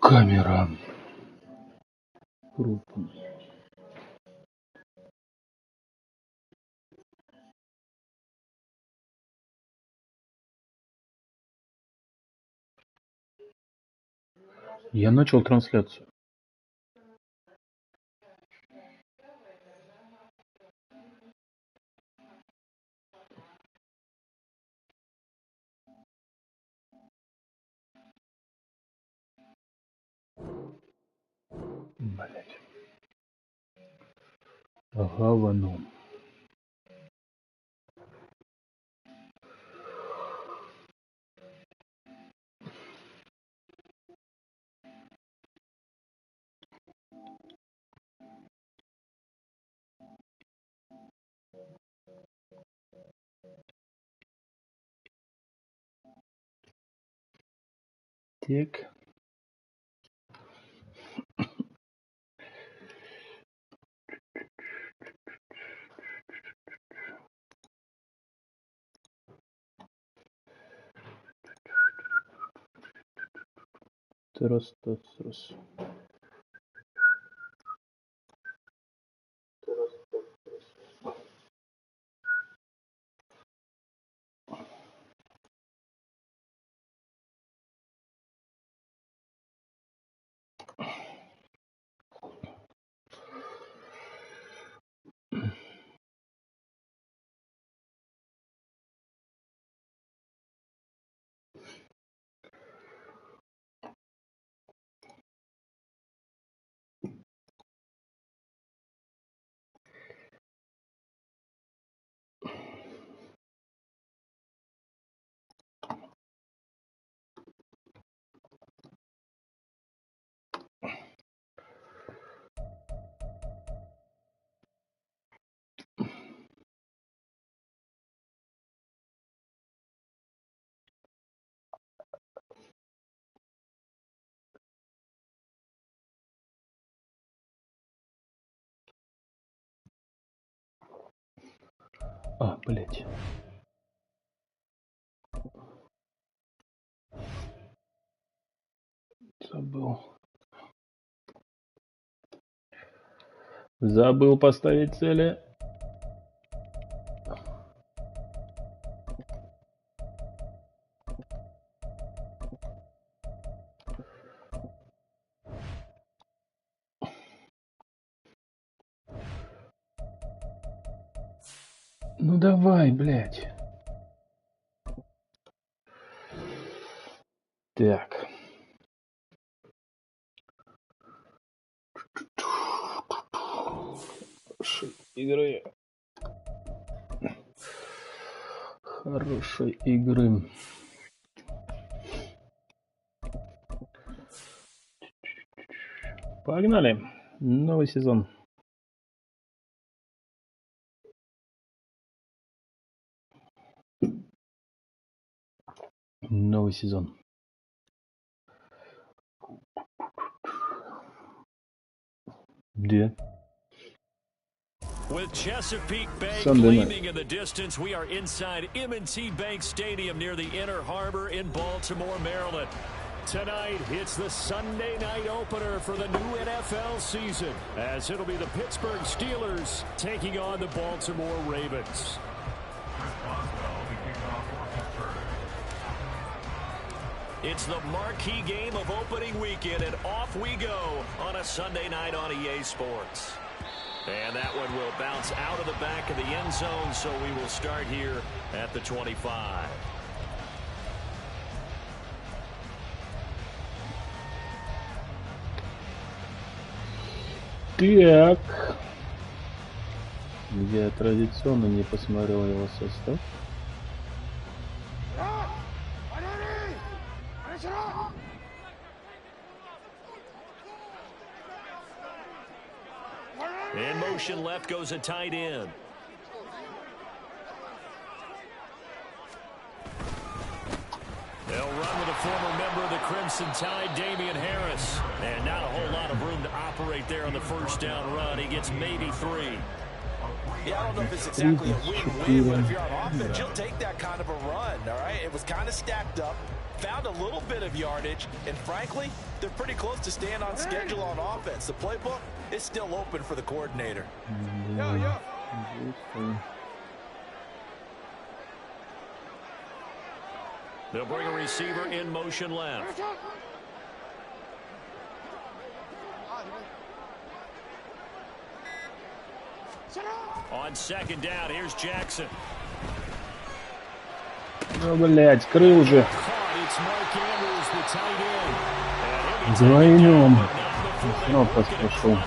Камера. Крупный. Я начал трансляцию. Блять. Говно. Так. Раз. Блять. Забыл поставить цели. Ну давай, блядь. Так. Хорошей игры. Хорошей игры. Погнали. Новый сезон. Новый сезон. Где? With Chesapeake Bay gleaming in the distance, we are inside M&T Bank Stadium near the Inner Harbor in Baltimore, Maryland. Tonight, it's the Sunday night opener for the new NFL season, as it'll be the Pittsburgh Steelers taking on the Baltimore Ravens. It's the marquee game of opening weekend, and off we go on a Sunday night on EA Sports. And that one will bounce out of the back of the end zone, so we will start here at the 25. Так. Я традиционно не посмотрел его состав. In motion left goes a tight end. They'll run with a former member of the Crimson Tide, Damian Harris. And not a whole lot of room to operate there on the first down run. He gets maybe 3. Yeah, I don't know if it's exactly a win-win, but if you're on offense, you'll take that kind of a run, all right? It was kind of stacked up. found a little bit of yardage, and frankly, they're pretty close to staying on schedule on offense. The playbook is still open for the coordinator. They'll bring a receiver in motion left. On second down, here's Jackson. Ну, блядь, скрыл же. Двойнем. Снова поспешил.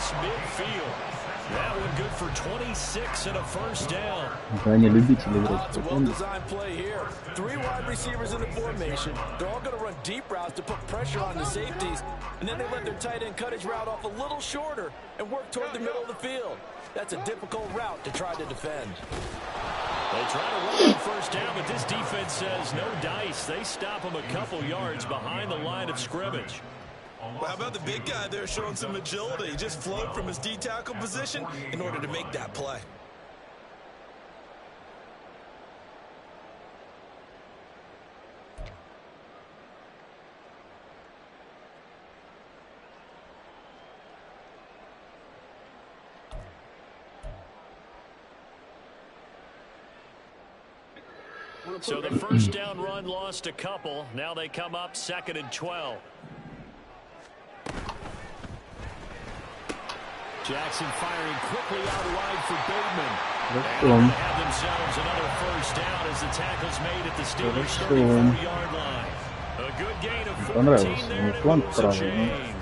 Да, они любители играть. Three wide receivers in the formation. They're all going to run deep routes to put pressure on the safeties, and then they let their tight end cut his route off a little shorter and work toward the middle of the field. That's a difficult route to try to defend. They try to run the first down, but this defense says no dice. They stop him a couple yards behind the line of scrimmage. Well, how about the big guy there showing some agility? He just flowed from his D-tackle position in order to make that play. So the first down run lost a couple. Now they come up 2nd and 12. Jackson firing quickly out wide for Bateman. And have themselves another first down as the tackle's made at the Steelers' 34-yard line. A good gain of 14 there, and it was a change.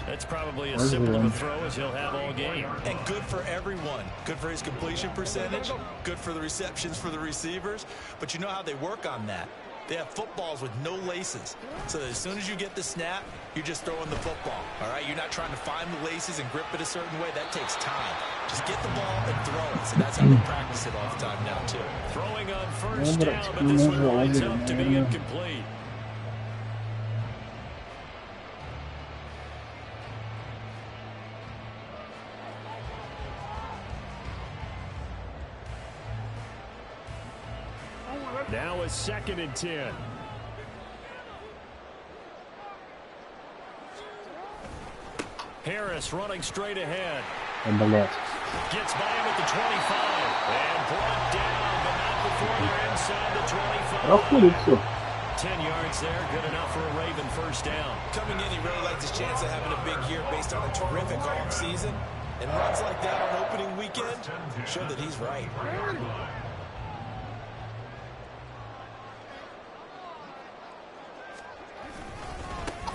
That's probably as simple of a throw as he'll have all game. And good for everyone. Good for his completion percentage. Good for the receptions for the receivers. But you know how they work on that. They have footballs with no laces. So as soon as you get the snap, you're just throwing the football. All right? You're not trying to find the laces and grip it a certain way. That takes time. Just get the ball and throw it. So that's how they practice it all the time now, too. Throwing on first down, but this one winds up to be incomplete. Now a 2nd and 10. Harris running straight ahead. Gets by him at the 25. And brought down, but not before they're inside the 25. 10 yards there, good enough for a Raven first down. Coming in, he really likes his chance of having a big year based on a terrific offseason. And runs like that on opening weekend show that he's right.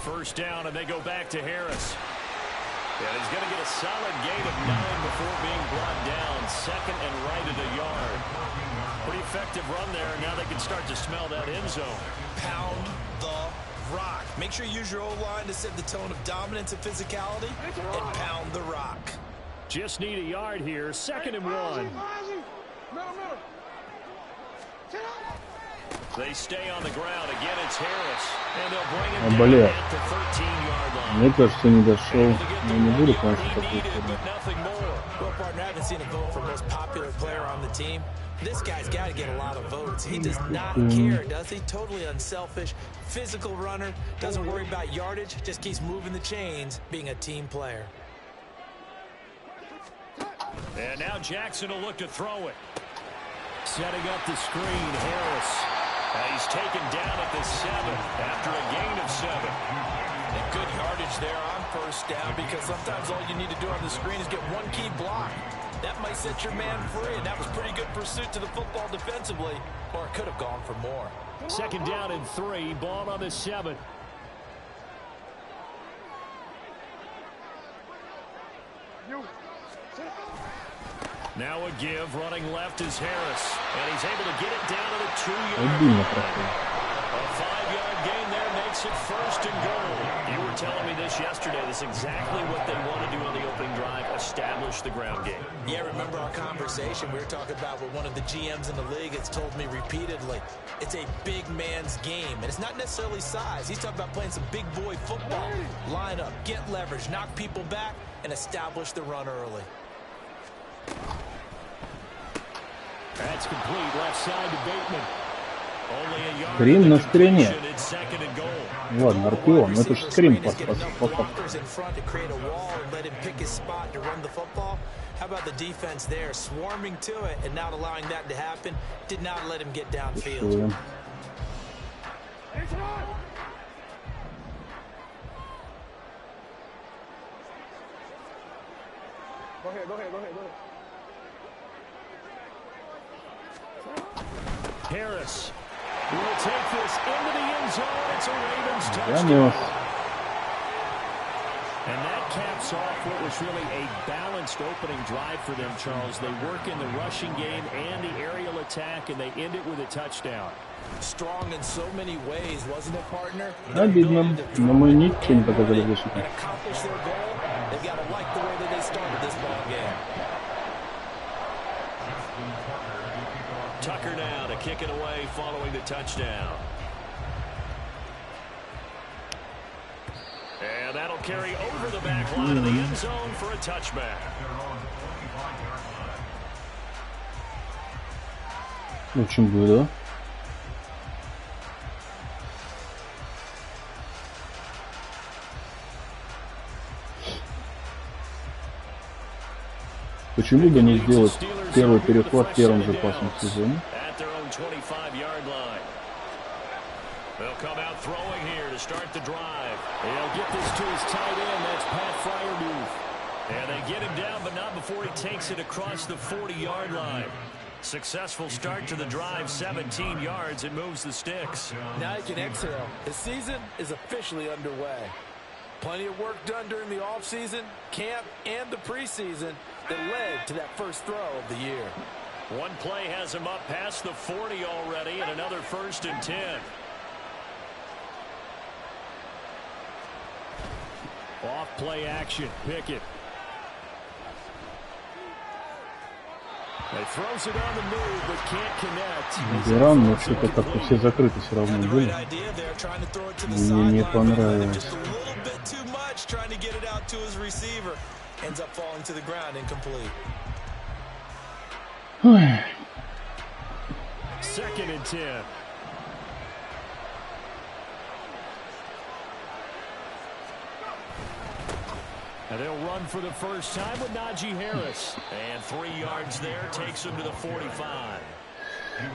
First down, and they go back to Harris. And he's going to get a solid gain of 9 before being brought down. 2nd and right at a yard. Pretty effective run there. Now they can start to smell that end zone. Pound the rock. Make sure you use your O-line to set the tone of dominance and physicality, and pound the rock. Just need a yard here. 2nd and 1. They stay on the ground. Again, it's Harris. And they'll bring him down at the 13-yard line. Мне кажется, не дошел. Я не буду, конечно, такой Well, partner, I haven't seen a vote for most popular player on the team. This guy's got to get a lot of votes. He does not care, does he? Totally unselfish, physical runner, doesn't worry about yardage, just keeps moving the chains, being a team player. And now Jackson will look to throw it. Setting up the screen, Harris. He's taken down at the 7 after a gain of 7. And good yardage there on first down, because sometimes all you need to do on the screen is get one key block. That might set your man free, and that was pretty good pursuit to the football defensively, or it could have gone for more. 2nd down and 3, ball on the 7. Now a give, running left is Harris, and he's able to get it down to the 2-yard line. A 5-yard gain there makes it 1st and goal. You were telling me this yesterday. This is exactly what they want to do on the opening drive, establish the ground game. Yeah, remember our conversation we were talking about with one of the GMs in the league that's told me repeatedly, it's a big man's game, and it's not necessarily size. He's talking about playing some big boy football. Line up, get leverage, knock people back, and establish the run early. That's complete, left side to Bateman. Скрим на скрине. Ладно, Арпион, это же скрим по факту. How about the defense there, swarming to it and not allowing that to happen? Did not let him get downfield. Go ahead. Harris will take this into the end zone. It's a Ravens touchdown. And that caps off what was really a balanced opening drive for them, Charles. They work in the rushing game and the aerial attack, and they end it with a touchdown. Strong in so many ways, wasn't it, partner? Обидно, но мы ничего не показали защиту. They've got to like the way that they started this ball game. Tucker now to kick it away following the touchdown. And that'll carry over the back line of the end zone for a touchback. Очень было. Почему бы не сделать первый перехват в первом же пасом сезоне? They'll come out throwing here to start the drive. They'll get this to his tight end. That's Pat Freiermuth. And they get him down, but not before he takes it across the 40-yard line. Successful start to the drive, 17 yards, and moves the sticks. Now you can exhale. The season is officially underway. Plenty of work done during the offseason, camp, and the preseason that led to that first throw of the year. One play has him up past the 40 already, and another 1st and 10. Off play action, Pickett. He throws it on the move, but can't connect. Геран, но что-то как-то все закрыты все равно были. Мне не понравилось. Ой. 2nd and 10. And they'll run for the first time with Najee Harris. And 3 yards there takes him to the 45.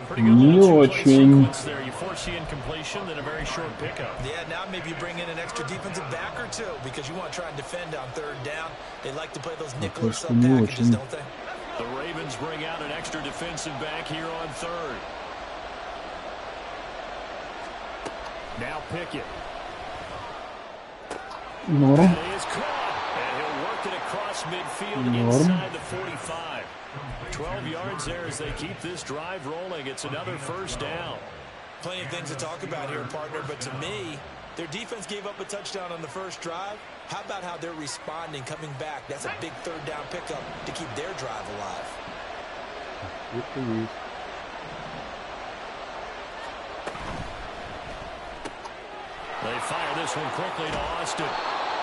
Pretty good little sequence there. You force the incompletion, then a very short pickup. Yeah, now maybe you bring in an extra defensive back or two because you want to try and defend on 3rd down. They like to play those nickel or sub packages, don't they? The Ravens bring out an extra defensive back here on 3rd. Now Pickett. Норм. It is caught. And he'll work it across midfield inside the 45. 12 yards there as they keep this drive rolling. It's another 1st down. Plenty of things to talk about here, partner, but to me, their defense gave up a touchdown on the first drive. How about how they're responding, coming back? That's a big 3rd down pickup to keep their drive alive. They fire this one quickly to Austin.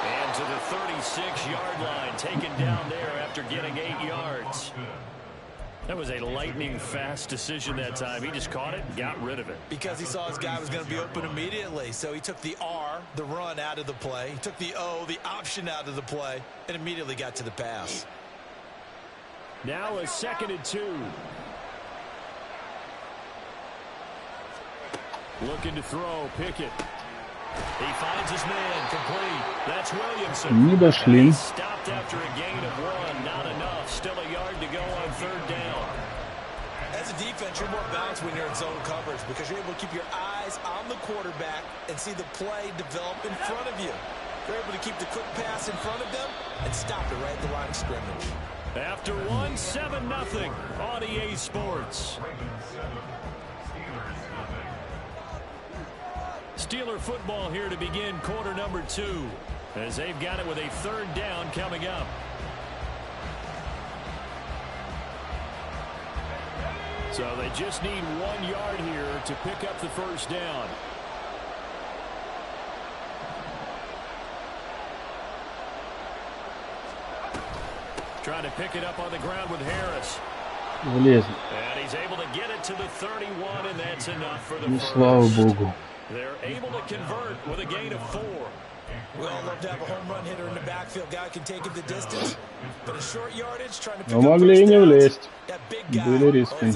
And to the 36-yard line, taken down there after getting 8 yards. That was a lightning-fast decision that time. He just caught it and got rid of it. Because he saw his guy was going to be open immediately. So he took the R, the run, out of the play. He took the O, the option, out of the play, and immediately got to the pass. Now a 2nd and 2. Looking to throw, Pickett. He finds his man, complete. That's Williamson. Не дошли. Stopped after a gain of 1. Not enough. Still a yard to go on 3rd down. As a defense, you're more balanced when you're in zone coverage because you're able to keep your eyes on the quarterback and see the play develop in front of you. You're able to keep the quick pass in front of them and stop it right at the line of scrimmage. After 1, 7-0 on EA Sports. Steeler football here to begin quarter number 2 as they've got it with a 3rd down coming up. So they just need 1 yard here to pick up the 1st down. Trying to pick it up on the ground with Harris. Влезли. Ну, слава богу. Но могли и не влезть. Были риски.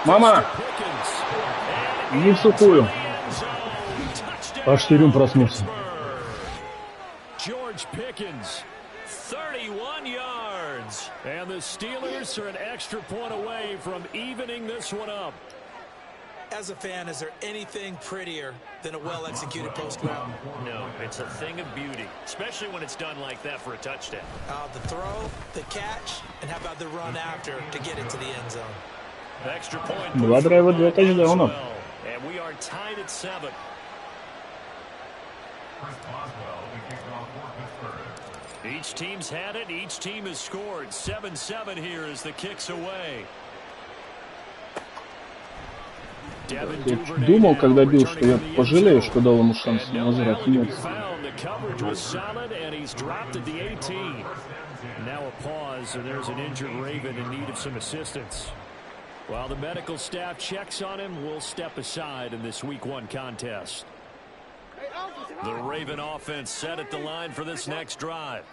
Мама! Не в сухую. Аж Тюрюм проснулся. George Pickens, 31 yards. And the Steelers are an extra point away from evening this one up. As a fan, is there anything prettier than a well-executed post route? No, it's a thing of beauty, especially when it's done like that for a touchdown. The throw, the catch, and how about the run after to get it to the end zone? Extra point. Два драйва, два тачдауна. And we are tied at 7. Each team's had it. Each team has scored. 7-7 here as the kick's away. Я думал, когда бил, что я пожалею, что дал ему шанс на возврат. Нет. Now a pause, and there's an injured Raven in need of some assistance. While the medical staff checks on him, we'll step aside in this Week 1 contest. The Raven offense set at the line for this next drive.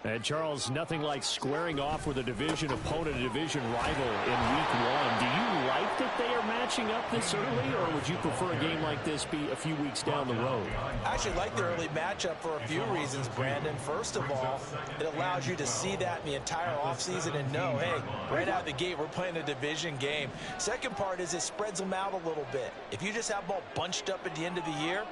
And Charles, nothing like squaring off with a division opponent, a division rival in Week 1. Do you like that they are matching up this early, or would you prefer a game like this be a few weeks down the road? I actually like the early matchup for a few reasons, Brandon. First of all, it allows you to see that in the entire offseason and know, hey, right out of the gate, we're playing a division game. Second part is it spreads them out a little bit. If you just have them all bunched up at the end of the year,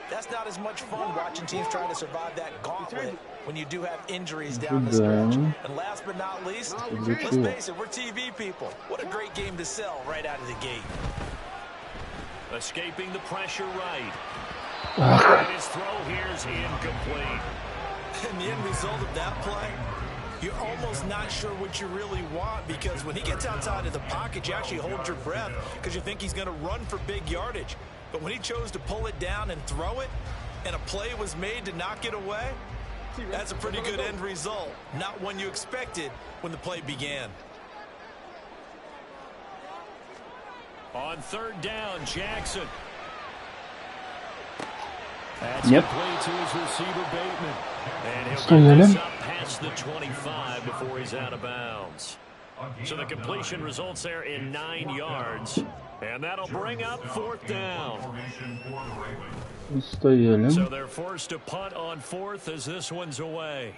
that's not as much fun watching teams try to survive that gauntlet when you do have injuries down the stretch. And last but not least, let's face it, we're TV people. What a great game to sell right out of the gate. Escaping the pressure right. And his throw here is incomplete. And the end result of that play, you're almost not sure what you really want, because when he gets outside of the pocket, you actually hold your breath because you think he's going to run for big yardage. But when he chose to pull it down and throw it, and a play was made to knock it away, that's a pretty good end result. Not one you expected when the play began. On third down, Jackson. That's complete to his receiver, Bateman. And he'll get this up past the 25 before he's out of bounds. So the completion results there in 9 yards. And that'll bring up fourth down. So they're forced to punt on fourth as this one's away.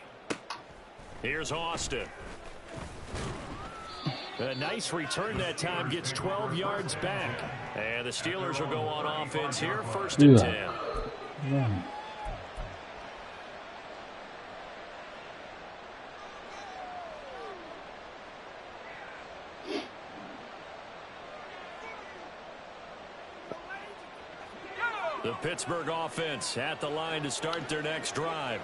Here's Austin. A nice return that time, gets 12 yards back. And the Steelers will go on offense here, first and 10. The Pittsburgh offense at the line to start their next drive.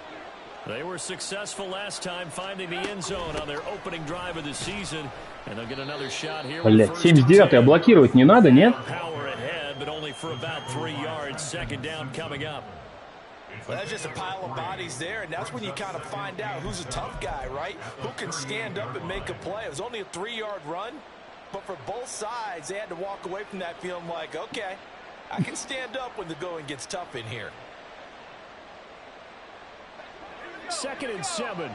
They were successful last time finding the end zone on their opening drive of the season, and they'll get another shot here. Блять, 79-й, а блокировать не надо, нет? Power ahead, but only for about 3 yards. Second down coming up. Well, that's just a pile of bodies there, and that's when you kind of find out who's a tough guy, right? Who can stand up and make a play. It was only a 3-yard run, but for both sides, they had to walk away from that feeling like, okay, I can stand up when the going gets tough in here. Second and 7.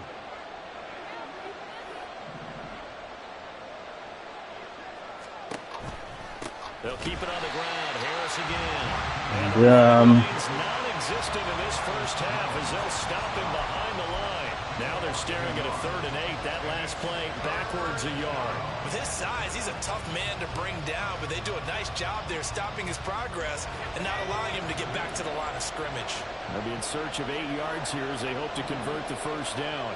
They'll keep it on the ground. Harris again. And it's non-existent in this first half as they'll stop him behind the line. Now they're staring at a 3rd and 8. That last play backwards a yard. With his size, he's a tough man to bring down, but they do a nice job there stopping his progress and not allowing him to get back to the line of scrimmage. They'll be in search of 8 yards here as they hope to convert the first down.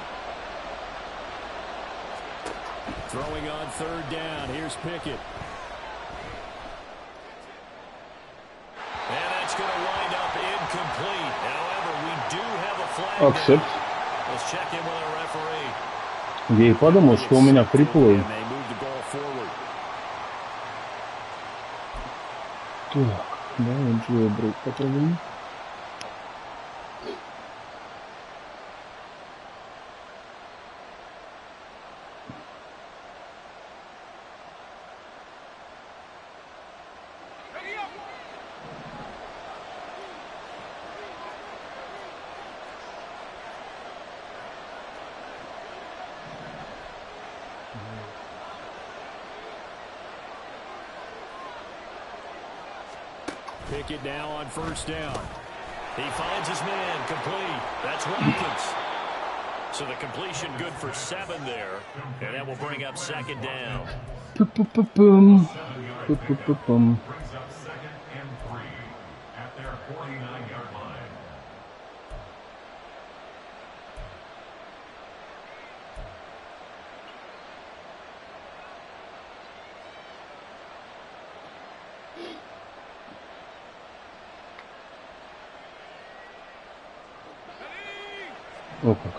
Throwing on 3rd down. Here's Pickett. And that's going to wind up incomplete. However, we do have a flag. Let's check in with our referee. Я и подумал, что у меня приплыл. Так. Да, джойбрейк попробуем. Pickett now on first down. He finds his man complete. That's Watkins. So the completion good for 7 there. And that will bring up second down. Пу-пу-пу-пум. Пу-пу-пу-пум. О как.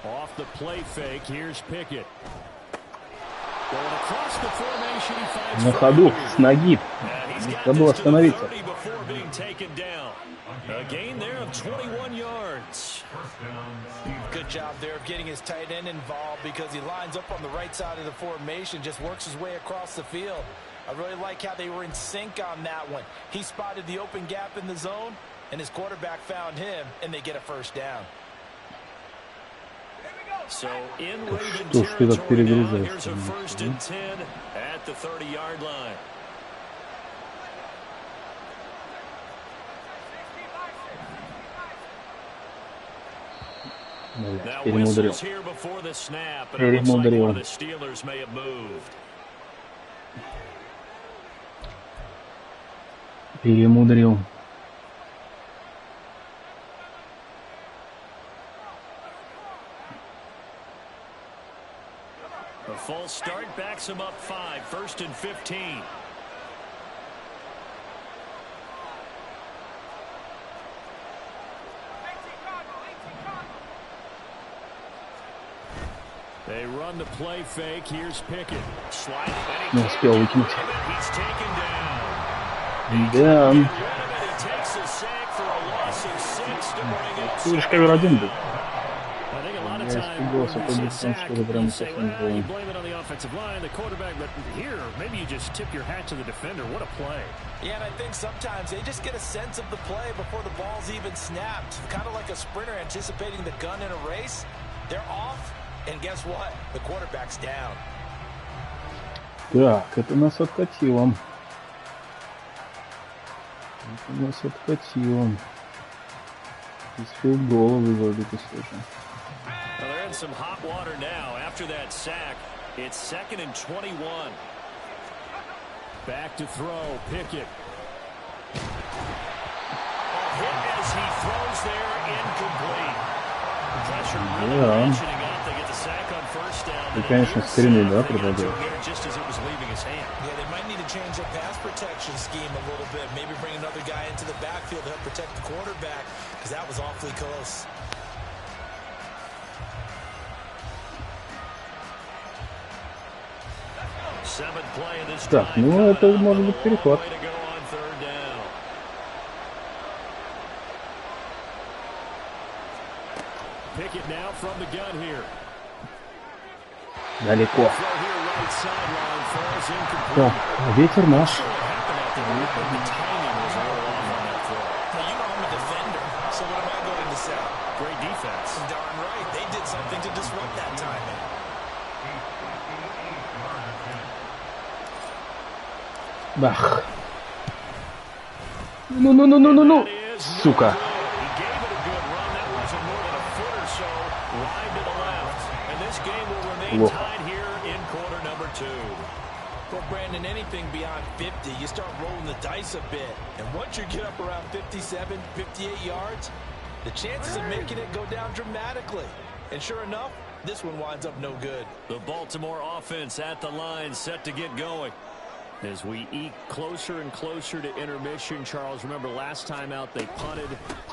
Off the play fake, here's Pickett. Going across the formation, he finds На ходу, с ноги. Надо было остановиться. Before being taken down. A gain there of 21 yards. Good job there of getting his tight end involved because he lines up on the right side of the formation, just works his way across the field. I really like how they were in sync on that one. He spotted the open gap in the zone, and his quarterback found him, and they get a first down. So in Raven territory now, here's a 1st and 10 at the 30-yard line. Now whistles here before the snap, and it looks like one of the Steelers may have moved. Перемудрил. A false start backs him up 5, 1st and 15. They run the play fake. Here's Pickett. Slide. Не успел выкинуть. He's taken down. Да. He takes a sack for a loss of 6 to bring up. Ты лишь ковер один был. I think a lot of Я times испугался, when you понял, see a sack, что это прям you say, совсем well, you было. blame it on the offensive line, the quarterback, but here, maybe you just tip your hat to the defender. What a play. Yeah, and I think sometimes they just get a sense of the play before the ball's even snapped. Kind of like a sprinter anticipating the gun in a race. They're off, and guess what? The quarterback's down. Так, это нас откатило. Это нас откатило. Из филгола выводит и слышно. Well, they're in some hot water now. After that sack, it's 2nd and 21. Back to throw, Pickett. A hit as he throws there, incomplete. Pressure really ratcheting up. They get the sack on first down. И, конечно, скрины, да, предлагают. Just as it was leaving his hand. Yeah, they might need to change their pass protection scheme a little bit. Maybe bring another guy into the backfield to help protect the quarterback, because that was awfully close. Так, ну это может быть переход. Далеко. Так, ветер наш. Бах. Ну. Сука. Плохо. Well, Brandon, anything beyond 50, you start rolling the dice a bit. And once you get up around 57, 58 yards, the chances of making it go down dramatically. And sure enough, this one winds up no good. The Baltimore offense at the line, set to get going. As we eke closer and closer to intermission, Charles, remember last time out they punted.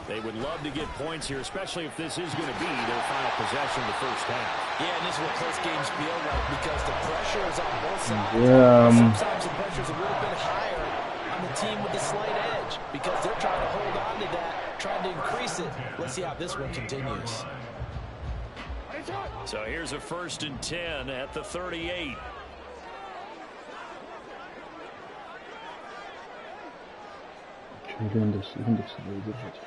They would love to get points here, especially if this is going to be their final possession of the first half. Yeah, and this is what close games feel like because the pressure is on both sides. Yeah. Sometimes the pressure is a little bit higher on the team with the slight edge because they're trying to hold on to that, trying to increase it. Let's see how this one continues. So here's a 1st and 10 at the 38. Индекс надо удержать.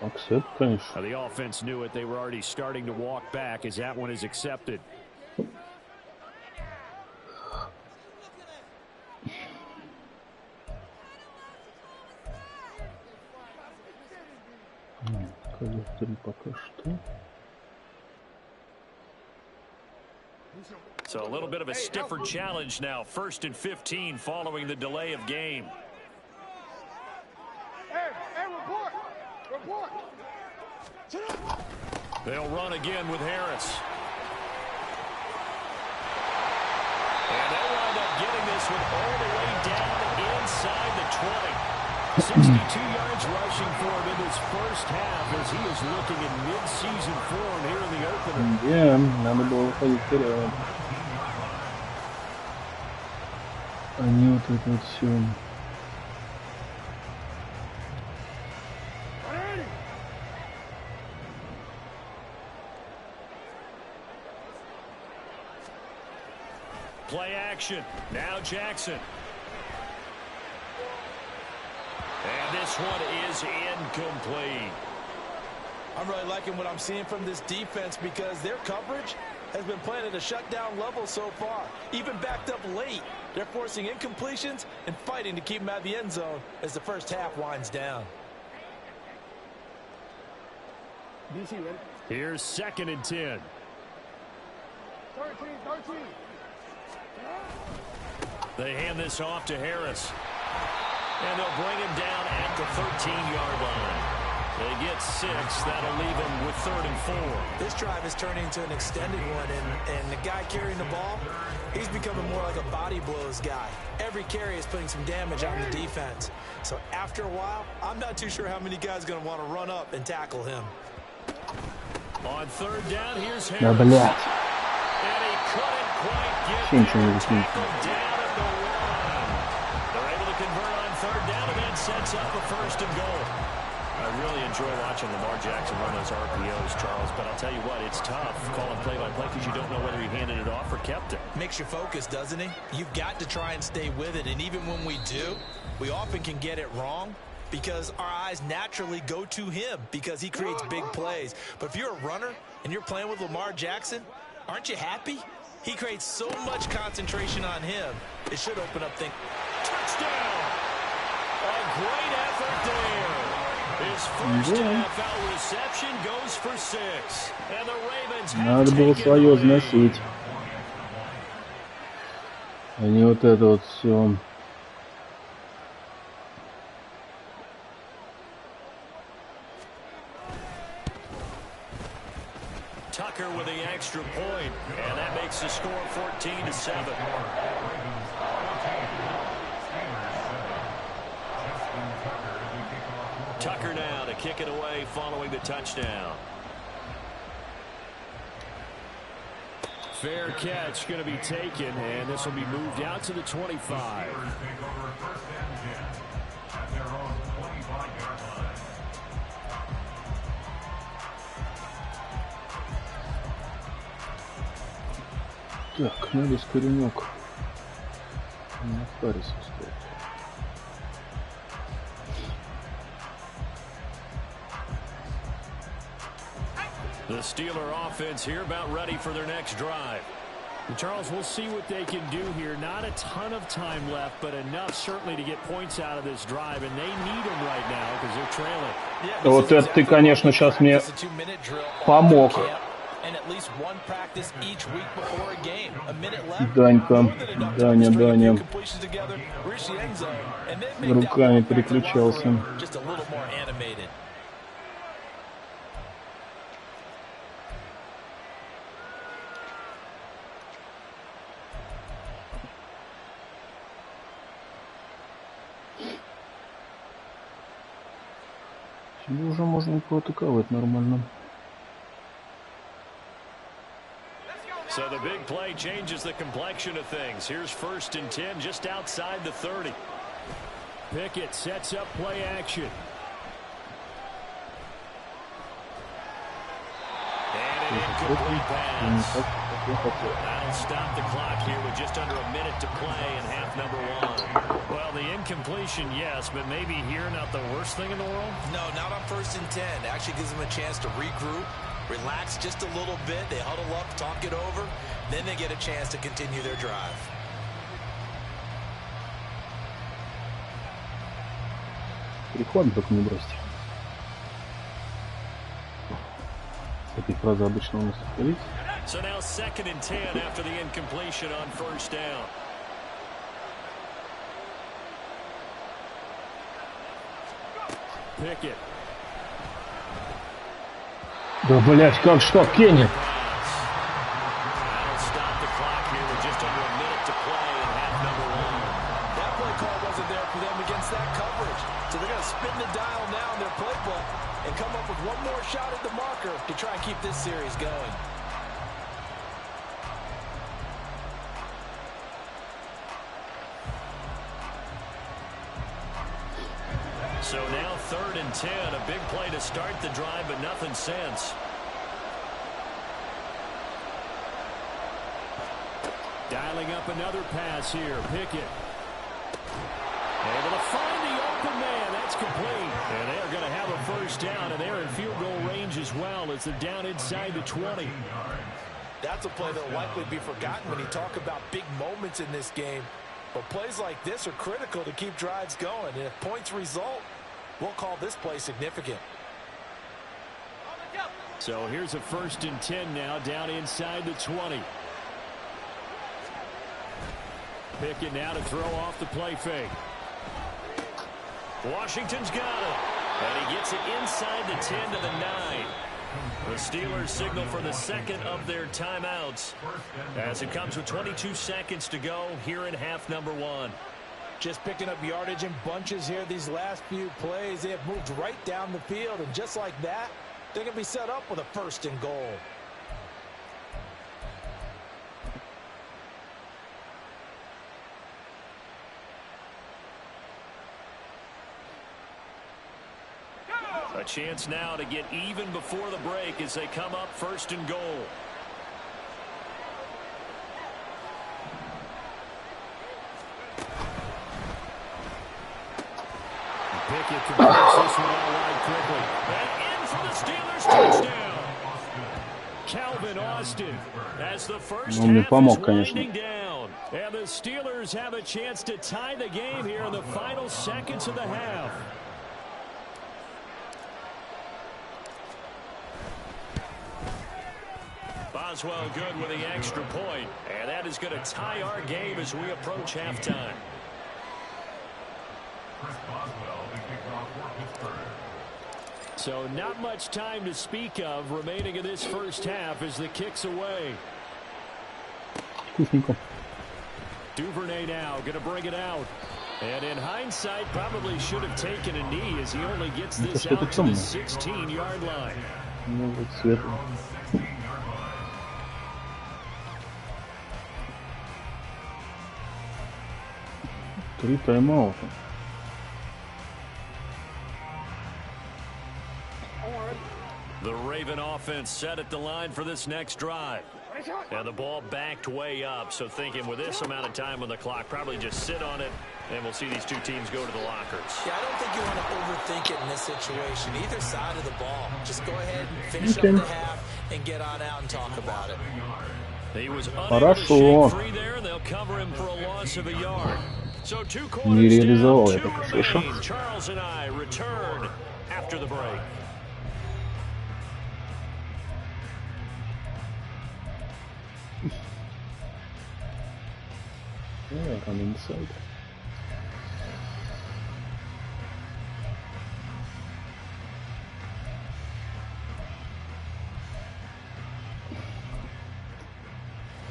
Accept, конечно. The offense knew it. They were already starting to walk back as that one is accepted. So a little bit of a stiffer challenge now. 1st and 15 following the delay of game. Report. They'll run again with Harris. And they'll wind up getting this one all the way down inside the 20. 62 yards rushing for him in this first half as he is looking in mid-season form here in the opener. Yeah, надо было выходить вперед. Они вот это вот все. Play action. Now Jackson. And this one is incomplete. I'm really liking what I'm seeing from this defense because their coverage has been playing at a shutdown level so far. Even backed up late, they're forcing incompletions and fighting to keep them out of the end zone as the first half winds down. Here's 2nd and 10. 13. They hand this off to Harris. And they'll bring him down at the 13-yard line. They get 6. That'll leave them with 3rd and 4. This drive is turning into an extended one, and the guy carrying the ball, he's becoming more like a body blows guy. Every carry is putting some damage on the defense. So after a while, I'm not too sure how many guys are going to want to run up and tackle him. On 3rd down, here's Harris. Да, блядь. And he couldn't quite get Ничего не tackled down at the 1. They're able to convert on 3rd down, and that sets up a 1st and goal. I really enjoy watching Lamar Jackson run those RPOs, Charles, but I'll tell you what, it's tough calling play-by-play because you don't know whether he handed it off or kept it. Makes you focus, doesn't he? You've got to try and stay with it, and even when we do, we often can get it wrong because our eyes naturally go to him because he creates big plays. But if you're a runner and you're playing with Lamar Jackson, aren't you happy? He creates so much concentration on him. It should open up things. Touchdown! A great effort there. His first NFL reception goes for 6. And the Ravens have Надо было свое сносить. А не вот это вот все. Tucker with the extra point, and that makes the score 14-7. Tucker now to kick it away following the touchdown. Fair catch going to be taken, and this will be moved out to the 25. Так, надо скоренек на паре состоять. The Steeler offense here about ready for their next drive. And Charles, we'll see what they can do here. Not a ton of time left, but enough certainly to get points out of this drive, and they need them right now because they're trailing. Вот это ты, конечно, сейчас мне помог. Данька, Даня. Руками переключался. Тебе уже можно поатаковать нормально. So the big play changes the complexion of things. Here's 1st and 10 just outside the 30. Pickett sets up play action. And an incomplete pass. That'll stop the clock here with just under a minute to play in half number 1. Well, the incompletion, yes, but maybe here not the worst thing in the world? No, not on 1st and 10. It actually gives them a chance to regroup, relax just a little bit. They huddle up, talk it over. Then they get a chance to continue their drive. Переход только не бросьте. Такие фразы обычно у нас говорить. So now 2nd and 10 after the incompletion on 1st down. Pickett. Да, блять, как что, Кенни? So they're going to spin the dial now in their playbook and come up with one more shot at the marker to try and keep this series going. So now 3rd and 10, a big play to start the drive, but nothing since. Dialing up another pass here, Pickett. Able to find the open man. That's complete. And they're going to have a 1st down, and they're in field goal range as well as they're down inside the 20. That's a play that will likely be forgotten when you talk about big moments in this game. But plays like this are critical to keep drives going. And if points result, we'll call this play significant. So here's a 1st and 10 now down inside the 20. Pickett now to throw off the play fake. Washington's got it. And he gets it inside the 10 to the 9. The Steelers signal for the 2nd of their timeouts as it comes with 22 seconds to go here in half number 1. Just picking up yardage in bunches here these last few plays. They have moved right down the field, and just like that, they're going to be set up with a 1st and goal. A chance now to get even before the break as they come up 1st and goal. Pickett completes this one all right quickly. And in for the Steelers touchdown. Calvin Austin as the first half is winding down. And the Steelers have a chance to tie the game here in the final seconds of the half. Boswell good with the extra point, and that is going to tie our game as we approach halftime. So not much time to speak of remaining in this 1st half as the kick's away. Duvernay now going to bring it out. And in hindsight, probably should have taken a knee as he only gets this out to the 16-yard line. Три тайм-аута. The Raven offense set at the line for this next drive. And the ball backed way up, so thinking with this amount of time on the clock, probably just sit on it, and we'll see these two teams go to the lockers. Yeah, I don't think you want to overthink it in this situation. Either side of the ball. Just go ahead and finish up the half and get on out and talk about it. He was unable to shake free there, and they'll cover him for a loss of a yard. So 2 quarters down, 2 remain. Charles and I return after the break. Yeah, I'm inside.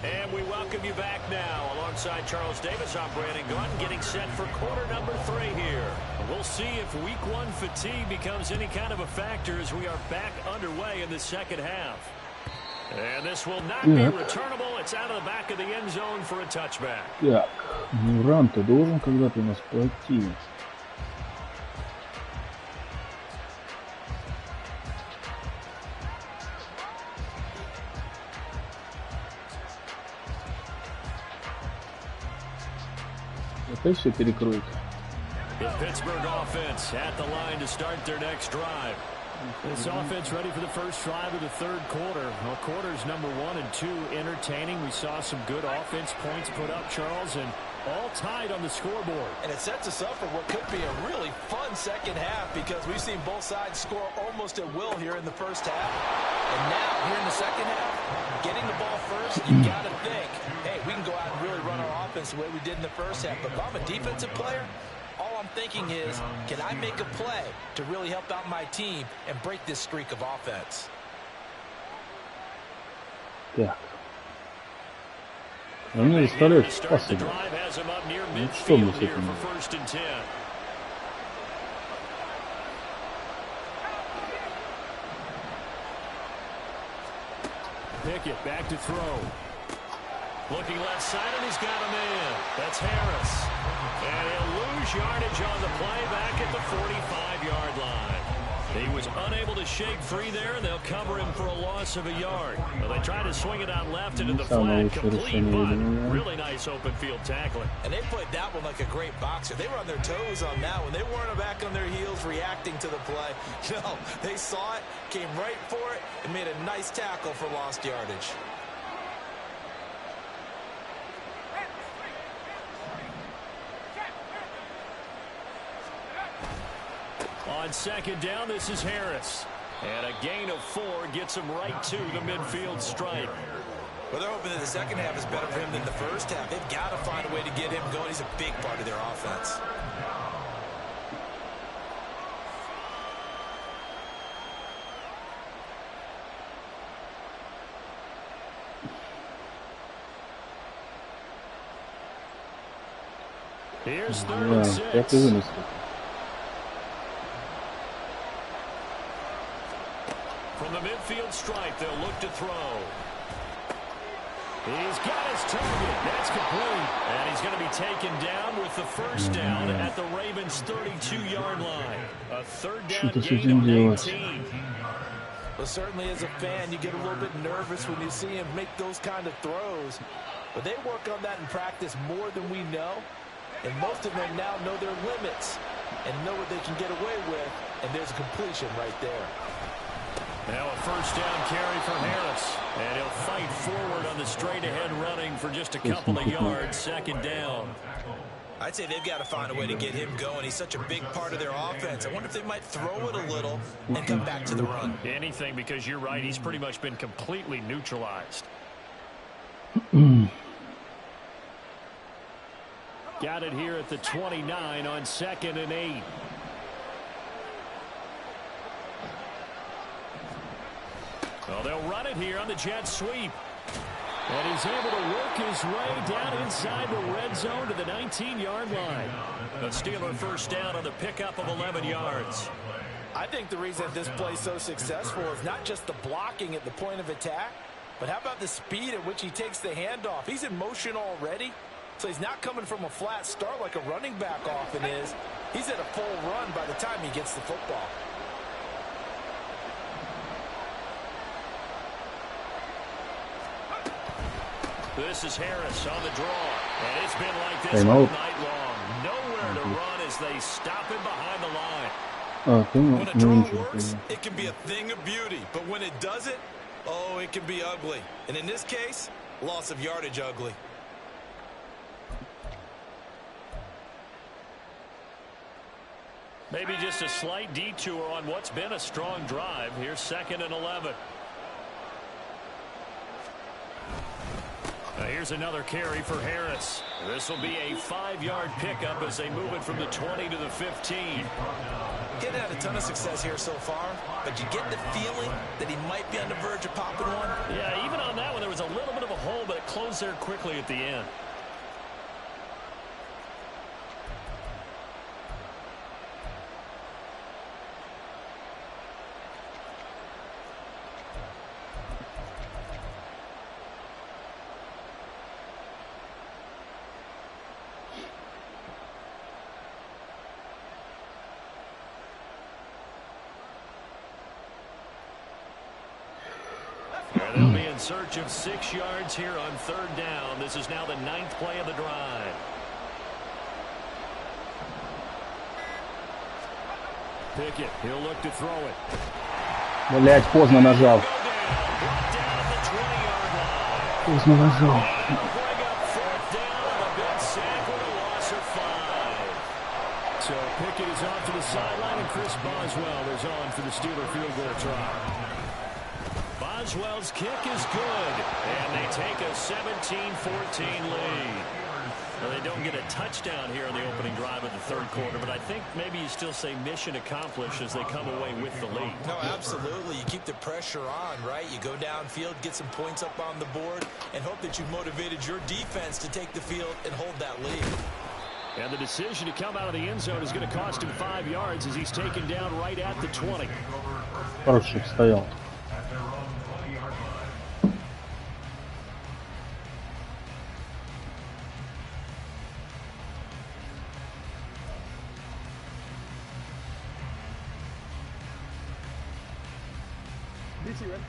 And we welcome you back now. Alongside Charles Davis, I'm Brandon Gunn, getting set for quarter number 3 here. We'll see if week 1 fatigue becomes any kind of a factor as we are back underway in the second half. And this will not be returnable. It's out of the back of the end zone for a touchback. Так, ну ран-то должен когда-то у нас пойти. Опять все перекроет. The Pittsburgh offense at the line to start their next drive. This offense ready for the first drive of the third quarter. Well, quarters number 1 and 2 entertaining. We saw some good offense points put up, Charles, and all tied on the scoreboard. And it sets us up for what could be a really fun second half because we've seen both sides score almost at will here in the first half. And now, here in the second half, getting the ball first, you got to think, hey, we can go out and really run our offense the way we did in the first half. But if I'm a defensive player, all I'm thinking is, can I make a play to really help out my team and break this streak of offense? Так. Они заставляют спасать. Ну что мы с этим? Pickett back to throw. Looking left side, and he's got a man. That's Harris. And he'll lose yardage on the play back at the 45-yard line. He was unable to shake free there, and they'll cover him for a loss of a yard. Well, they tried to swing it out left into the flat, complete, but really nice open field tackling. And they played that one like a great boxer. They were on their toes on that one. They weren't back on their heels reacting to the play. No, they saw it, came right for it, and made a nice tackle for lost yardage. On second down, this is Harris. And a gain of 4 gets him right to the midfield stripe. Well, they're hoping that the second half is better for him than the first half. They've got to find a way to get him going. He's a big part of their offense. Here's 3rd and 6. From the midfield stripe, they'll look to throw. He's got his target. That's complete. And he's going to be taken down with the first down at the Ravens' 32-yard line. A 3rd down gain of 19. Well, certainly as a fan, you get a little bit nervous when you see him make those kind of throws. But they work on that in practice more than we know. And most of them now know their limits and know what they can get away with. And there's a completion right there. Now a first down carry for Harris. And he'll fight forward on the straight-ahead running for just a couple of yards. 2nd down. I'd say they've got to find a way to get him going. He's such a big part of their offense. I wonder if they might throw it a little and come back to the run. Anything, because you're right. He's pretty much been completely neutralized. Got it here at the 29 on 2nd and 8. Well, they'll run it here on the jet sweep. And he's able to work his way down inside the red zone to the 19-yard line. The Steeler first down on the pickup of 11 yards. I think the reason this play is so successful is not just the blocking at the point of attack, but how about the speed at which he takes the handoff? He's in motion already, so he's not coming from a flat start like a running back often is. He's at a full run by the time he gets the football. This is Harris on the draw. And it's been like this all night long. Nowhere to run as they stop him behind the line. When a draw works, it can be a thing of beauty. But when it doesn't, oh, it can be ugly. And in this case, loss of yardage ugly. Maybe just a slight detour on what's been a strong drive. Here's 2nd and 11. here's another carry for Harris. This will be a 5-yard pickup as they move it from the 20 to the 15. He hasn't had a ton of success here so far, but you get the feeling that he might be on the verge of popping one. Yeah, even on that one, there was a little bit of a hole, but it closed there quickly at the end. They'll be in search of 6 yards here on 3rd down. This is now the 9th play of the drive. Pickett, he'll look to throw it. Блять, поздно нажал. Поздно нажал. So Pickett is off to the sideline, and Chris Boswell is on for the Steeler field goal try. Boswell's kick is good, and they take a 17-14 lead. Well, they don't get a touchdown here on the opening drive of the 3rd quarter, but I think maybe you still say mission accomplished as they come away with the lead. No, absolutely. You keep the pressure on, right? You go downfield, get some points up on the board, and hope that you've motivated your defense to take the field and hold that lead. And the decision to come out of the end zone is going to cost him 5 yards as he's taken down right at the 20. Хороший стоял.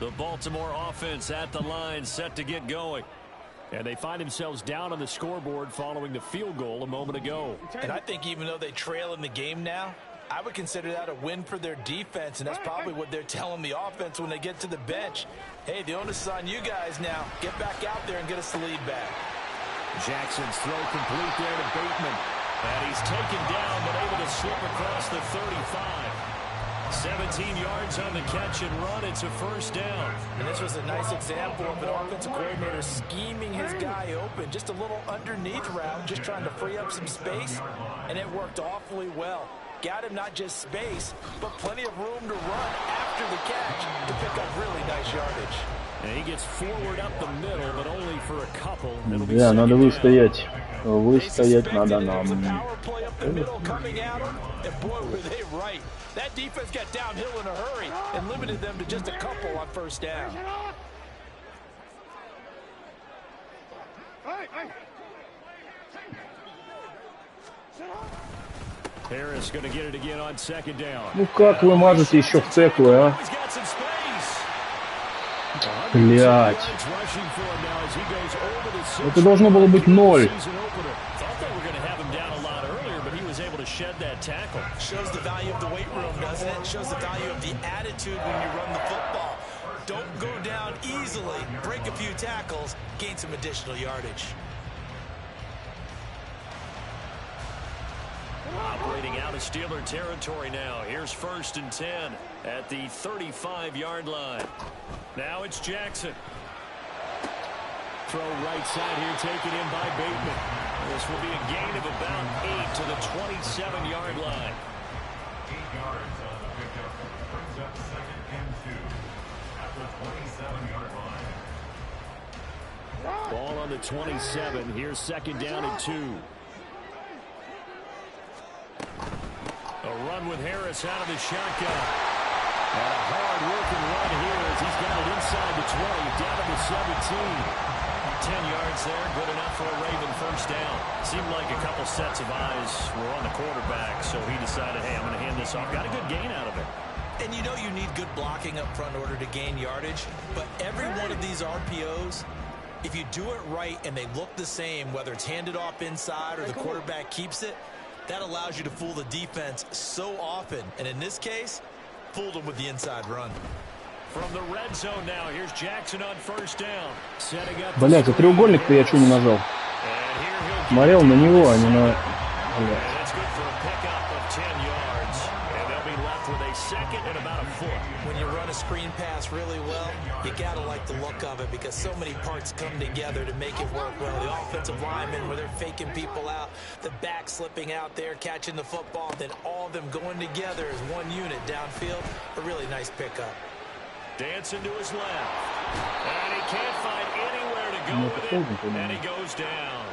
The Baltimore offense at the line, set to get going. And they find themselves down on the scoreboard following the field goal a moment ago. And I think even though they trail in the game now, I would consider that a win for their defense, and that's probably what they're telling the offense when they get to the bench. Hey, the onus is on you guys now. Get back out there and get us the lead back. Jackson's throw complete there to Bateman. And he's taken down, but able to slip across the 35. 17 yards on the catch and run. It's a 1st down. And this was a nice example of an offensive coordinator scheming his guy open. Just a little underneath route, just trying to free up some space, and it worked awfully well. Got him not just space, but plenty of room to run after the catch to pick up really nice yardage. And he gets forward up the middle, but only for a couple. Да, надо выстоять. Выстоять надо нам. That defense got downhill in a hurry and limited them to just a couple on 1st down. Harris going to get it again on 2nd down. Ну как вы мажете еще в теклы, а? Блять. Это должно было быть 0. Shed that tackle. Shows the value of the weight room, doesn't it? Shows the value of the attitude when you run the football. Don't go down easily. Break a few tackles. Gain some additional yardage. Operating out of Steeler territory now. Here's 1st and 10 at the 35-yard line. Now it's Jackson. Throw right side here, taken in by Bateman. This will be a gain of about 8 to the 27-yard line. 8 yards on the pickup. Brings up 2nd and 2 at the 27-yard line. Ball on the 27. Here's 2nd down and 2. A run with Harris out of the shotgun. And a hard-working run here as he's got it inside the 20, down to the 17. 10 yards there, good enough for a Raven 1st down. Seemed like a couple sets of eyes were on the quarterback, so he decided, hey, I'm going to hand this off. Got a good gain out of it. And you know you need good blocking up front in order to gain yardage, but every one of these RPOs, if you do it right and they look the same, whether it's handed off inside or the quarterback keeps it, that allows you to fool the defense so often. And in this case, fooled them with the inside run. From the red zone now, here's Jackson on 1st down. Setting up. Блять, а треугольник-то я что не нажал? Смотрел на него, а не на... When you run a a screen pass really well, you got to like the look of it because so many parts come together to make it work well. The offensive linemen, where they're faking people out, the back slipping out there, catching the football, then all of them going together as one unit downfield. A really nice pickup. Dancing to his left. And he can't find anywhere to go with it, and he goes down.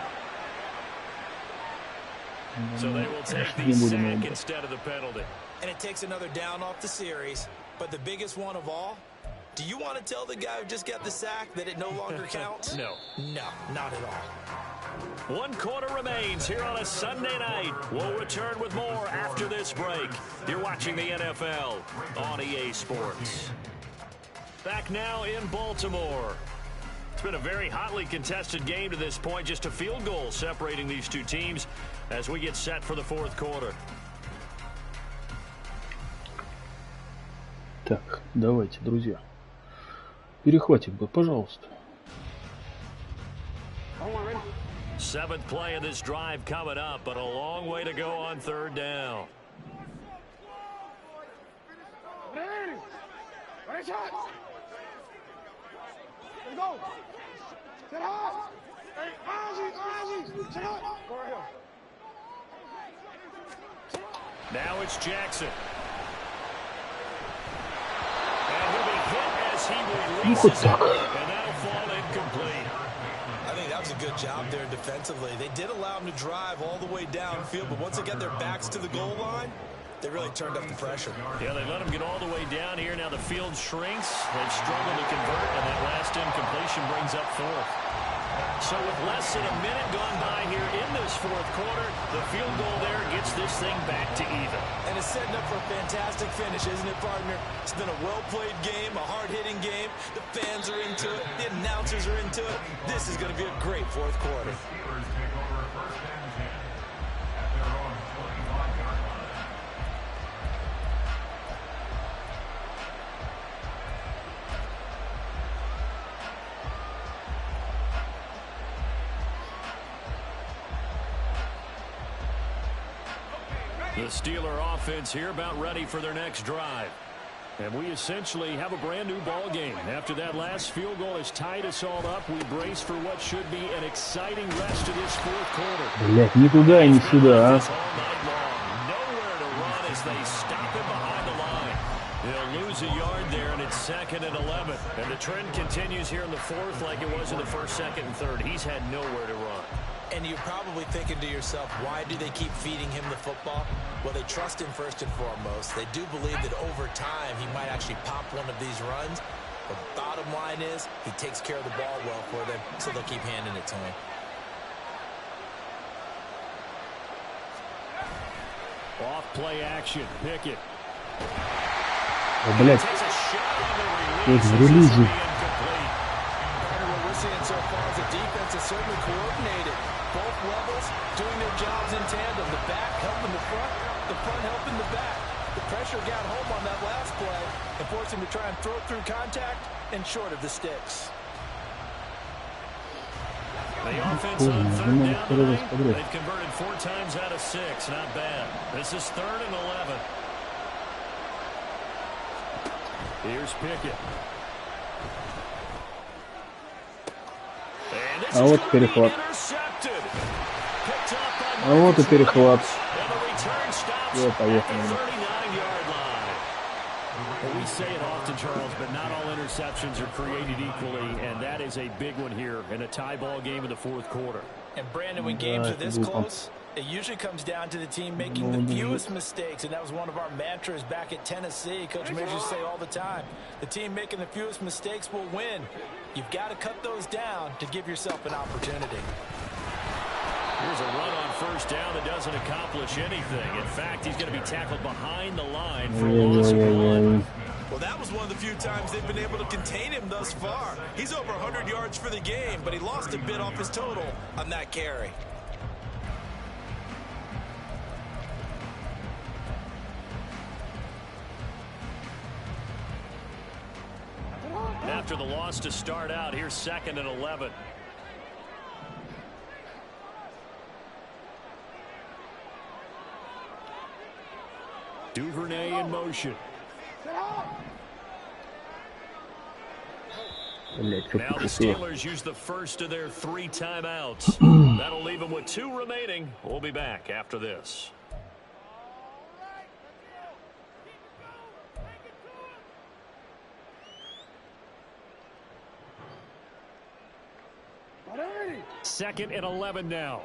So they will take the sack instead of the penalty. And it takes another down off the series. But the biggest one of all, do you want to tell the guy who just got the sack that it no longer counts? No. No, not at all. 1 quarter remains here on a Sunday night. We'll return with more after this break. You're watching the NFL on EA Sports. Back now in Baltimore. It's been a very hotly contested game to this point. Just a field goal separating these two teams as we get set for the fourth quarter. Так, давайте, друзья. Перехватик бы, пожалуйста. 7th play of this drive coming up, but a long way to go on 3rd down. Now it's Jackson. And he'll be hit as he releases it, and that'll fall incomplete. I think that was a good job there defensively. They did allow him to drive all the way downfield, but once they got their backs to the goal line, they really turned up the pressure. Yeah, they let him get all the way down here. Now the field shrinks. They've struggled to convert, and that last incompletion brings up 4th. So with less than a minute gone by here in this 4th quarter, the field goal there gets this thing back to even. And it's setting up for a fantastic finish, isn't it, partner? It's been a well-played game, a hard-hitting game. The fans are into it. The announcers are into it. This is going to be a great 4th quarter. Steelers take over 1st and 10 at their own 25-yard line. The Steeler offense here about ready for their next drive. And we essentially have a brand new ball game. After that last field goal has tied us all up, we brace for what should be an exciting rest of this 4th quarter. Блять, ни туда и ни сюда, а. Nowhere to run as they stop him behind the line. They'll lose a yard there, and it's 2nd and 11. And the trend continues here in the 4th like it was in the 1st, 2nd, and 3rd. He's had nowhere to run. And you're probably thinking to yourself, why do they keep feeding him the football? Well, they trust him first and foremost. They do believe that over time he might actually pop one of these runs. But the bottom line is he takes care of the ball well for them, so they'll keep handing it to him. Off play action. Pickett. О, блядь. Есть в релизе. What we're seeing so far is the defense is certainly coordinated. Both levels doing their jobs in tandem. The back helping the front helping the back. The pressure got home on that last play and forced him to try and throw it through contact and short of the sticks. The offense on 3rd down tonight, they've converted 4 times out of 6. Not bad. This is 3rd and 11. Here's Pickett. А вот перехват. А вот и перехват. И поехали. We say it often, Charles, but not all interceptions are created equally, and that is a big one here in a tie ball game in the 4th quarter. And Brandon, when games are this close, it usually comes down to the team making the fewest mistakes, and that was one of our mantras back at Tennessee. Coach Major used to say all the time, the team making the fewest mistakes will win. You've got to cut those down to give yourself an opportunity. Here's a run on 1st down that doesn't accomplish anything. In fact, he's going to be tackled behind the line for a loss of 1. Well, that was one of the few times they've been able to contain him thus far. He's over 100 yards for the game, but he lost a bit off his total on that carry. After the loss to start out, here's 2nd and 11. Duvernay in motion. Now the Steelers use the first of their 3 timeouts. That'll leave them with 2 remaining. We'll be back after this. Second and 11 now.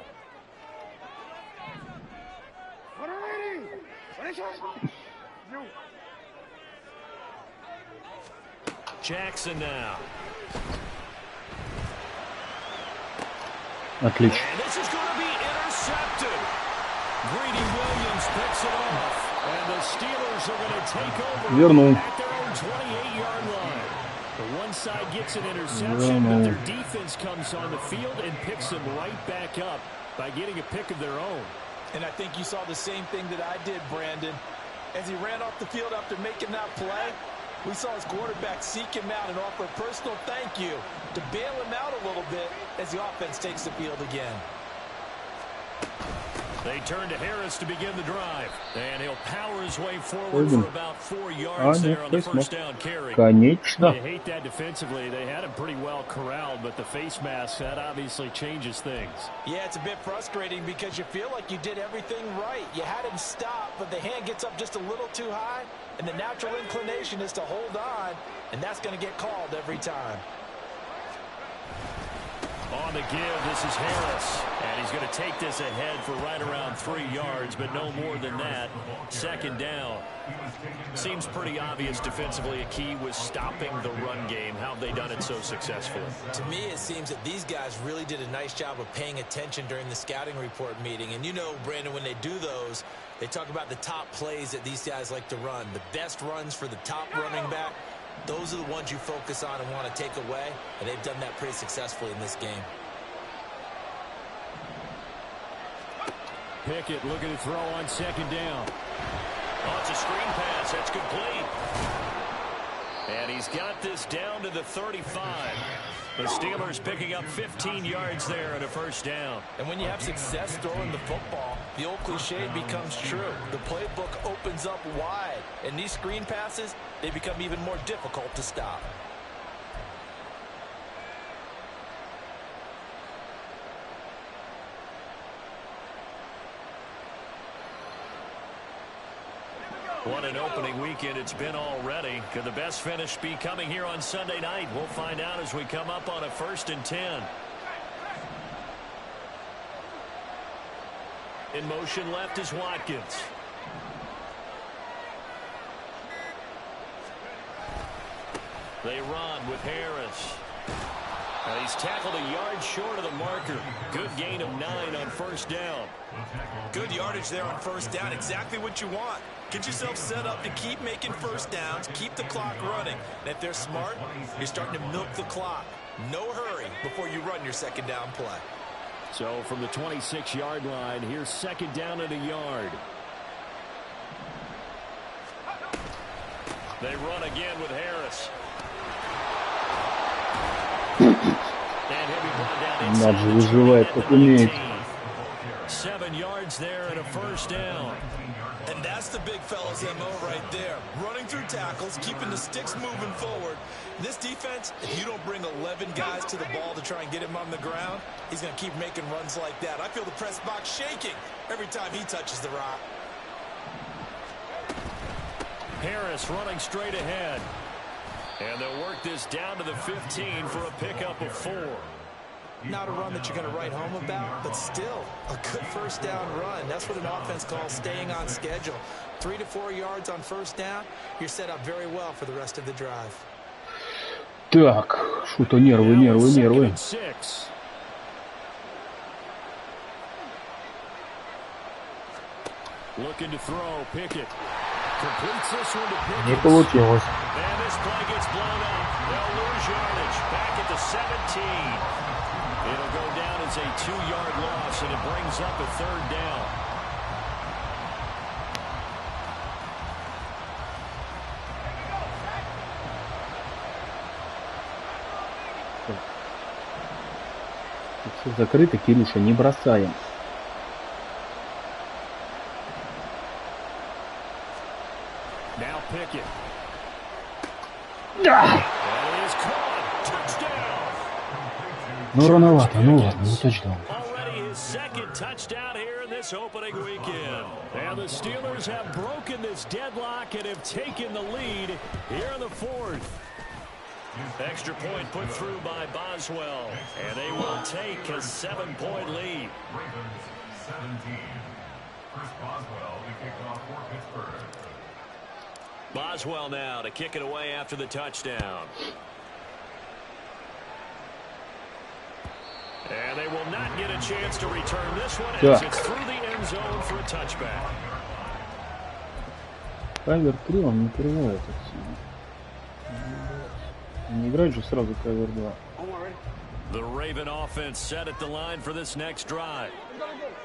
Jackson now. Отлично. And this is going to be intercepted. Greedy Williams picks it off. And the Steelers are going to take over Вернул. at their own 28-yard line. The one side gets an interception, but their defense comes on the field and picks them right back up by getting a pick of their own. And I think you saw the same thing that I did, Brandon. As he ran off the field after making that play, we saw his quarterback seek him out and offer a personal thank you to bail him out a little bit as the offense takes the field again. They turn to Harris to begin the drive. And he'll power his way forward for about 4 yards there on the first down carry. Конечно. They hate that defensively. They had him pretty well corralled, but the face mask, that obviously changes things. Yeah, it's a bit frustrating because you feel like you did everything right. You had him stop, but the hand gets up just a little too high, and the natural inclination is to hold on, and that's going to get called every time. On the give, this is Harris. And he's going to take this ahead for right around 3 yards, but no more than that. Second down. Seems pretty obvious defensively. A key was stopping the run game. How have they done it so successfully? To me, it seems that these guys really did a nice job of paying attention during the scouting report meeting. And you know, Brandon, when they do those, they talk about the top plays that these guys like to run. The best runs for the top running back. Those are the ones you focus on and want to take away, and they've done that pretty successfully in this game. Pickett looking to throw on second down. Oh, it's a screen pass. That's complete. And he's got this down to the 35. The Steelers picking up 15 yards there and a first down. And when you have success throwing the football, the old cliche becomes true. The playbook opens up wide. And these screen passes, they become even more difficult to stop. What an opening weekend it's been already. Could the best finish be coming here on Sunday night? We'll find out as we come up on a 1st and 10. In motion left is Watkins. They run with Harris. And he's tackled a yard short of the marker. Good gain of 9 on first down. Good yardage there on first down. Exactly what you want. Get yourself set up to keep making first downs, keep the clock running. And if they're smart, you're starting to milk the clock. No hurry before you run your second down play. So from the 26-yard line, here's second down and a yard. They run again with Harris. And he'll be brought down inside the 20 at 7 yards there and a first down. And that's the big fella's MO right there. Running through tackles, keeping the sticks moving forward. This defense, if you don't bring 11 guys to the ball to try and get him on the ground, he's going to keep making runs like that. I feel the press box shaking every time he touches the rock. Harris running straight ahead. And they'll work this down to the 15 for a pickup of 4. Not a run that you're going to write home about, but still a good first down run. That's what an offense calls staying on schedule. 3 to 4 yards on first down, you're set up very well for the rest of the drive. Так, что-то нервы. Looking to throw, Pickett. Completes this one to Pickett. Не получилось. And this play gets blown up. They'll lose yardage. Back at the 17. It'll go down as a 2-yard loss, and it brings up a third down. Все закрыто, Кирюша, не бросаем. Now Pickett. Да! And it is caught. Touchdown. Ну, рановато, ну ладно, не тачдаун. Already his second touchdown here in this opening weekend. And the Steelers have broken this deadlock and have taken the lead here in the fourth. Extra point put through by Boswell, and they will take a 7-point lead. Ravens 17. Chris Boswell to kick off for Pittsburgh. Boswell now to kick it away after the touchdown. And they will not get a chance to return this one as it's through the end zone for a touchback. Кавер 3 он не переводит отсюда. Не играет же сразу кавер 2. The Raven offense set at the line for this next drive.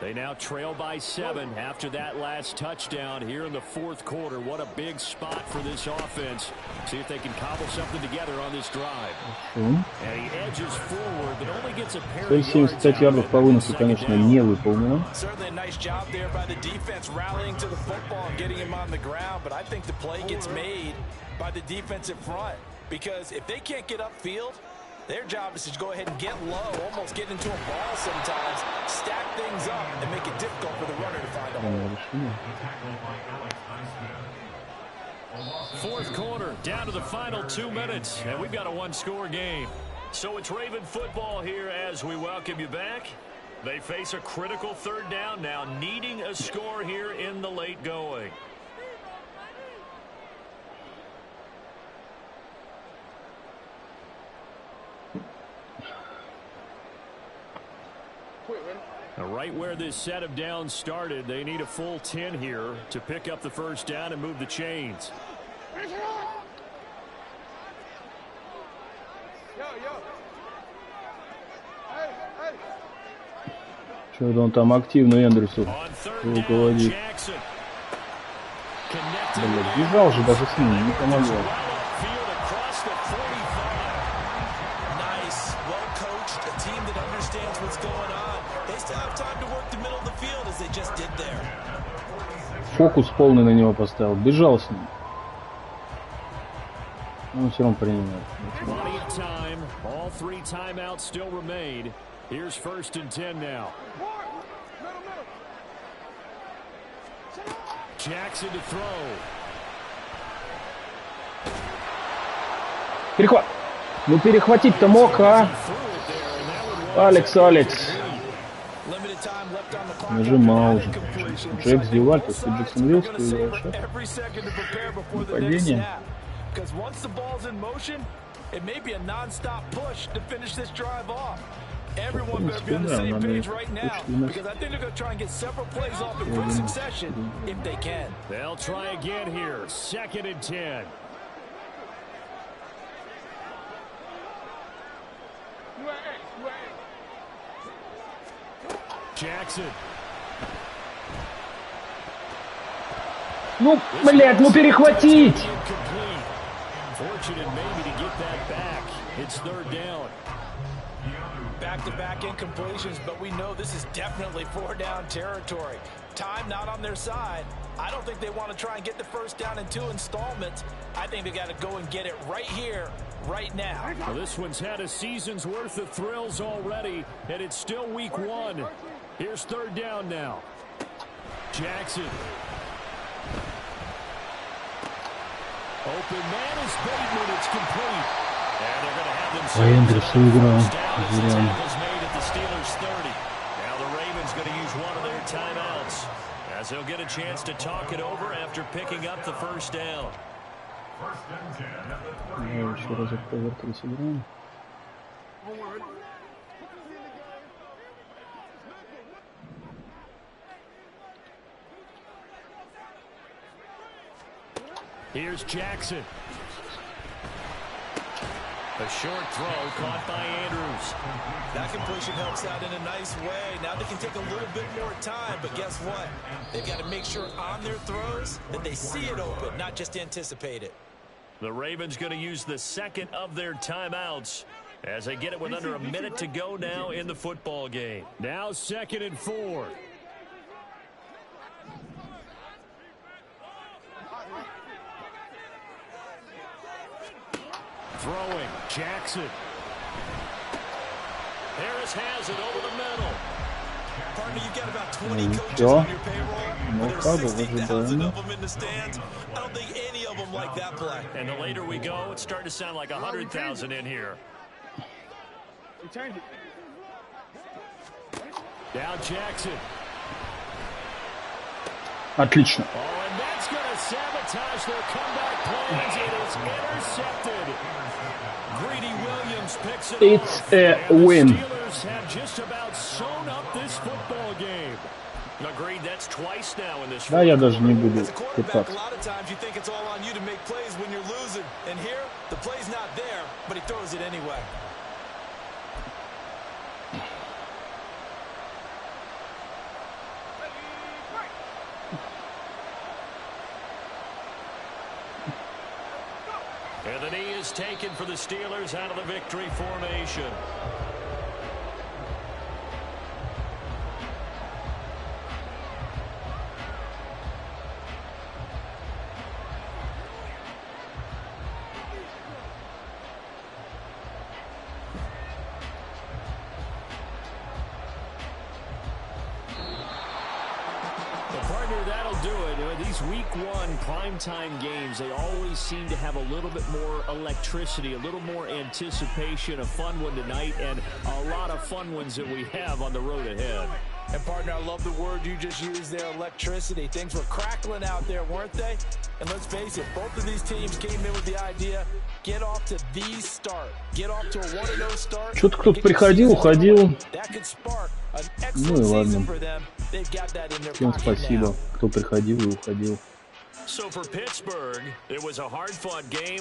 They now trail by 7 after that last touchdown here in the fourth quarter. What a big spot for this offense. See if they can cobble something together on this drive. And he edges forward, but only gets a pair of yards. 75 ярдов по выносу, конечно, не выполнено. Certainly a nice job there by the defense rallying to the football and getting him on the ground, but I think the play gets made by the defensive front because if they can't get upfield, their job is to go ahead and get low, almost get into a ball sometimes, stack things up, and make it difficult for the runner to find a hole. Fourth quarter, down to the final 2 minutes, and we've got a one-score game. So it's Raven football here as we welcome you back. They face a critical third down now, needing a score here in the late going. Right where this set of downs started, they need a full 10 here to pick up the first down and move the chains. Что-то он там активно Эндрюсу руководит. Блин, бежал же даже с ним, не помогло. Фокус полный на него поставил. Бежал с ним. Он все равно принимает. Перехват. Ну перехватить-то мог, а? Алекс. Нажимал уже. Джек сделал, то есть Джексон Виллс играл. Нападение. Everyone better be on the same page right now because I think they're going to try and get several plays off in quick succession if they can. They'll try again here. 2nd and 10. Jackson. Ну, блядь, ну перехватить! Fortunate maybe to get that back. It's 3rd down. Back-to-back incompletions, but we know this is definitely 4-down territory. Time not on their side. I don't think they want to try and get the first down in 2 installments. I think they got to go and get it right here, right now. Well, this one's had a season's worth of thrills already, and it's still week 1. Here's 3rd down now. Jackson. Open man is Bateman. It's complete. And they're going to have themselves tackles made at the Steelers 30. Now the Ravens going to use one of their timeouts as they'll get a chance to talk it over after picking up the first down. Еще разок повертли сыграем. Here's Jackson. A short throw caught by Andrews. That completion helps out in a nice way. Now they can take a little bit more time, but guess what? They've got to make sure on their throws that they see it open, not just anticipate it. The Ravens going to use the second of their timeouts as they get it with under a minute to go now in the football game. Now 2nd and 4. Throwing, Jackson. Harris has it over the middle. Partner, you've got about 20 coaches on your payroll, but there's 60,000 of them in the stands. I don't think any of them like that play. And the later we go, it's starting to sound like 100,000 in here. Now Jackson. Отлично. Oh, and that's going to sabotage their comeback plans. It is intercepted. Greedy Williams picks it It's off. a And win. The Steelers have just about sewn up this football game. Agreed, that's twice now in this. Да, я даже не буду As a quarterback, пытаться. a lot of times you think it's all on you to make plays when you're losing. And here, the play's not there, but he throws it anyway. And the knee is taken for the Steelers out of the victory formation. That'll do it. These week one primetime games, they always seem to have a little bit more electricity, a little more anticipation. A fun one tonight, and a lot of fun ones that we have on the road ahead. And, partner, I love the word you just used there, electricity. Things were crackling out there, weren't they? And let's face it, both of these teams came in with the idea, get off to the start. Get off to a 1-0 start. Что-то кто-то приходил, уходил. That could spark an Ну и excellent ладно. season for them. They've got that in their Всем pocket спасибо, now. кто приходил и уходил. So for Pittsburgh, it was a hard-fought game.